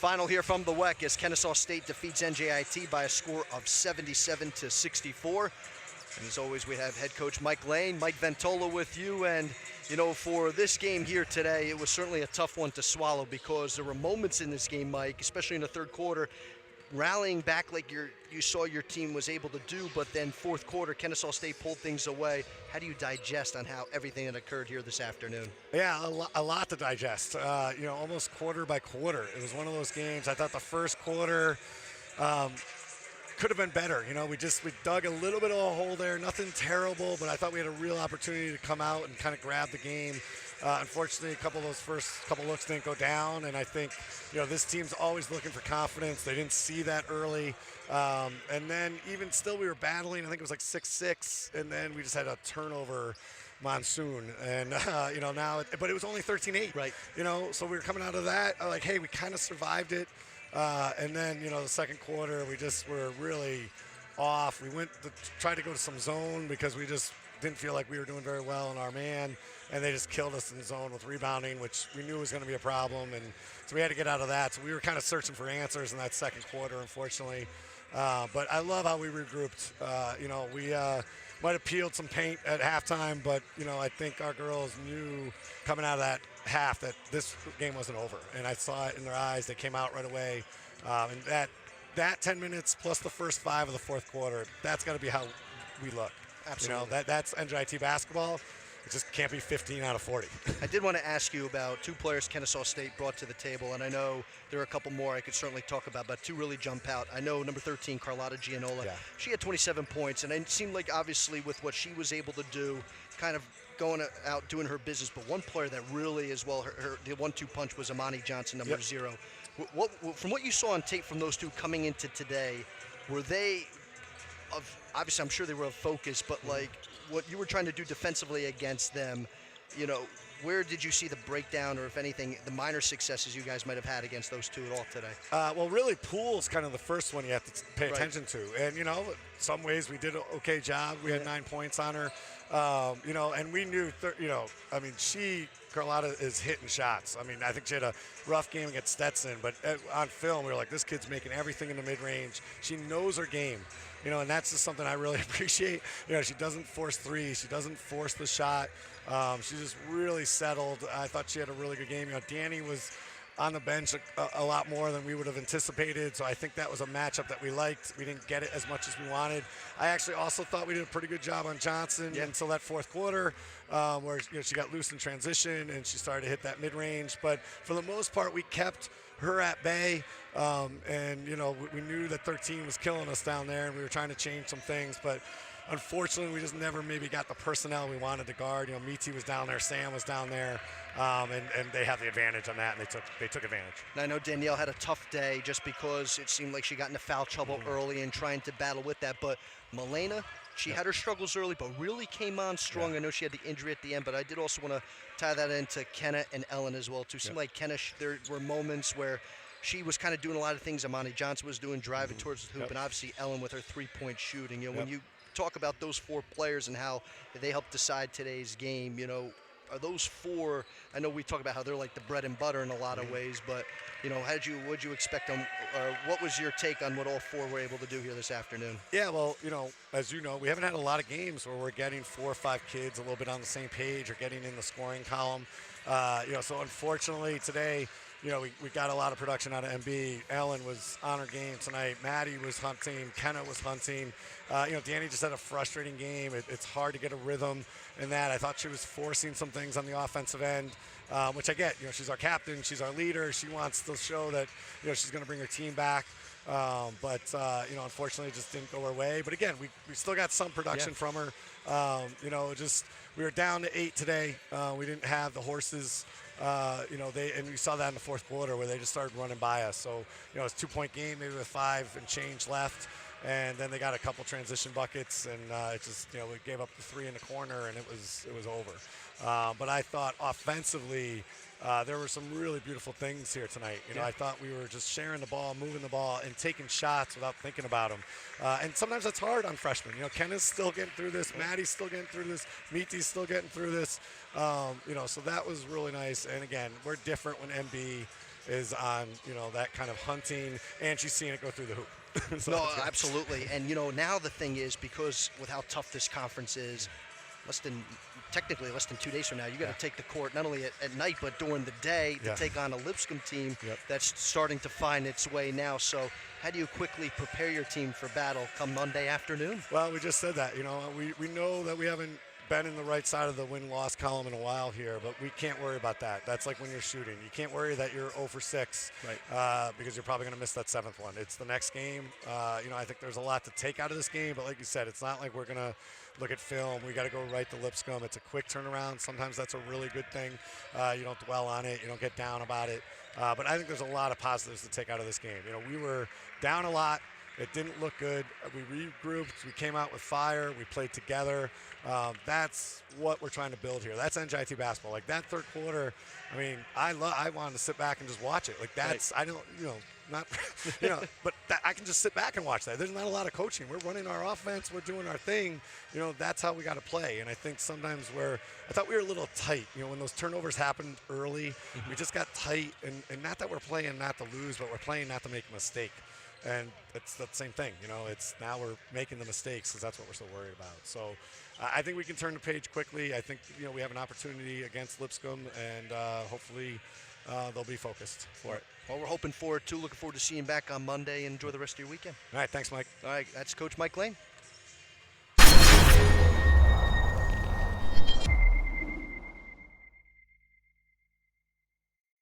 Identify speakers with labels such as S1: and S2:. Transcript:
S1: Final here from the WEC as Kennesaw State defeats NJIT by a score of 77-64. And as always, we have head coach Mike Lane, Mike Ventola with you. And, you know, for this game here today, it was certainly a tough one to swallow because there were moments in this game, Mike, especially in the third quarter, rallying back like you saw your team was able to do, but then fourth quarter, Kennesaw State pulled things away. How do you digest on how everything that occurred here this afternoon?
S2: Yeah, a lot to digest, you know, almost quarter by quarter. It was one of those games. I thought the first quarter could have been better. You know, we dug a little bit of a hole there, nothing terrible, but I thought we had a real opportunity to come out and kind of grab the game. Unfortunately, a couple of those first couple looks didn't go down, and I think, you know, this team's always looking for confidence. They didn't see that early, and then even still we were battling. I think it was like 6-6, and then we just had a turnover monsoon, and you know, now, but it was only 13-8.
S1: Right.
S2: You know, so we were coming out of that like, hey, we kind of survived it, and then, you know, the second quarter we just were really off. We went to try to go to some zone because we just didn't feel like we were doing very well in our man, and they just killed us in the zone with rebounding, which we knew was going to be a problem, and so we had to get out of that. So we were kind of searching for answers in that second quarter, unfortunately. But I love how we regrouped. You know, we might have peeled some paint at halftime, but, you know, I think our girls knew coming out of that half that this game wasn't over, and I saw it in their eyes. They came out right away, and that 10 minutes plus the first 5 of the fourth quarter, that's got to be how we look.
S1: Absolutely.
S2: You know, that's NJIT basketball. It just can't be 15 out of 40.
S1: I did want to ask you about two players Kennesaw State brought to the table, and I know there are a couple more I could certainly talk about, but two really jump out. I know number 13, Carlotta Gianola, she had 27 points, and it seemed like obviously with what she was able to do, kind of going out doing her business, but one player that really as well, the 1-2 punch was Amani Johnson, number 0. From what you saw on tape from those two coming into today, were they obviously I'm sure they were of focus, but like what you were trying to do defensively against them, you know, where did you see the breakdown, or if anything, the minor successes you guys might have had against those two at all today?
S2: Well, really, Poole's kind of the first one you have to pay attention to. And, you know, in some ways we did an okay job. We had 9 points on her. You know, and we knew, you know, I mean, Carlotta is hitting shots. I mean, I think she had a rough game against Stetson, but on film, we were like, this kid's making everything in the mid-range. She knows her game. You know, and that's just something I really appreciate. You know, she doesn't force threes. She doesn't force the shot. She's just really settled. I thought she had a really good game. You know, Danny was on the bench a lot more than we would have anticipated, so I think that was a matchup that we liked. We didn't get it as much as we wanted. I actually also thought we did a pretty good job on Johnson until that fourth quarter, where, you know, she got loose in transition and she started to hit that mid-range. But for the most part, we kept her at bay, and, you know, we knew that 13 was killing us down there, and we were trying to change some things, but unfortunately we just never maybe got the personnel we wanted to guard. You know, Miti was down there, Sam was down there, and they have the advantage on that, and they took advantage.
S1: And I know Danielle had a tough day just because it seemed like she got into foul trouble early and trying to battle with that, but Milena, she had her struggles early, but really came on strong. I know she had the injury at the end, but I did also want to tie that into Kenna and Ellyn as well, too. Seemed like Kenna, there were moments where she was kind of doing a lot of things Amani Johnson was doing, driving towards the hoop, and obviously Ellyn with her three-point shooting. You know, when you talk about those 4 players and how they helped decide today's game, you know, are those 4, I know we talk about how they're like the bread and butter in a lot of ways, but, you know, what'd you expect them, or what was your take on what all 4 were able to do here this afternoon?
S2: Yeah, well, you know, as you know, we haven't had a lot of games where we're getting 4 or 5 kids a little bit on the same page or getting in the scoring column. You know, so unfortunately today, you know, we got a lot of production out of MB. Ellyn was on her game tonight. Maddie was hunting. Kenna was hunting. You know, Danny just had a frustrating game. It's hard to get a rhythm in that. I thought she was forcing some things on the offensive end, which I get. You know, she's our captain. She's our leader. She wants to show that, you know, she's going to bring her team back. But you know, unfortunately, it just didn't go her way. But again, we still got some production from her. You know, just we were down to 8 today. We didn't have the horses. You know, and we saw that in the fourth quarter where they just started running by us. So, you know, it's a 2-point game, maybe with 5 and change left, and then they got a couple transition buckets, and it just, you know, we gave up the 3 in the corner, and it was over. But I thought offensively, there were some really beautiful things here tonight. You know, I thought we were just sharing the ball, moving the ball, and taking shots without thinking about them. And sometimes that's hard on freshmen. You know, Kenna's still getting through this. Maddie's still getting through this. Miti's still getting through this. You know, so that was really nice. And again, we're different when MB is on, that kind of hunting, and she's seeing it go through the hoop. So
S1: No, absolutely. And, now the thing is, because with how tough this conference is, technically less than 2 days from now, you got to take the court not only at night, but during the day to take on a Lipscomb team that's starting to find its way now. So how do you quickly prepare your team for battle come Monday afternoon?
S2: Well, we just said that. We know that we haven't been in the right side of the win-loss column in a while here, but we can't worry about that. That's like when you're shooting. You can't worry that you're 0 for 6 because you're probably going to miss that 7th one. It's the next game. I think there's a lot to take out of this game, but like you said, it's not like we're going to look at film. We got to go right to Lipscomb. It's a quick turnaround. Sometimes that's a really good thing. You don't dwell on it. You don't get down about it. But I think there's a lot of positives to take out of this game. We were down a lot. It didn't look good. We regrouped. We came out with fire. We played together. That's what we're trying to build here. That's NJIT basketball. Like that third quarter, I wanted to sit back and just watch it. Like that's, I don't, not, but I can just sit back and watch that. There's not a lot of coaching. We're running our offense. We're doing our thing. That's how we got to play. And I think sometimes I thought we were a little tight. When those turnovers happened early, we just got tight. And not that we're playing not to lose, but we're playing not to make a mistake. And it's the same thing, it's now we're making the mistakes because that's what we're so worried about. So I think we can turn the page quickly. I think, we have an opportunity against Lipscomb, and hopefully they'll be focused for it.
S1: Well, we're hoping for it, too. Looking forward to seeing you back on Monday. Enjoy the rest of your weekend.
S2: All right, thanks, Mike.
S1: All right, that's Coach Mike Lane.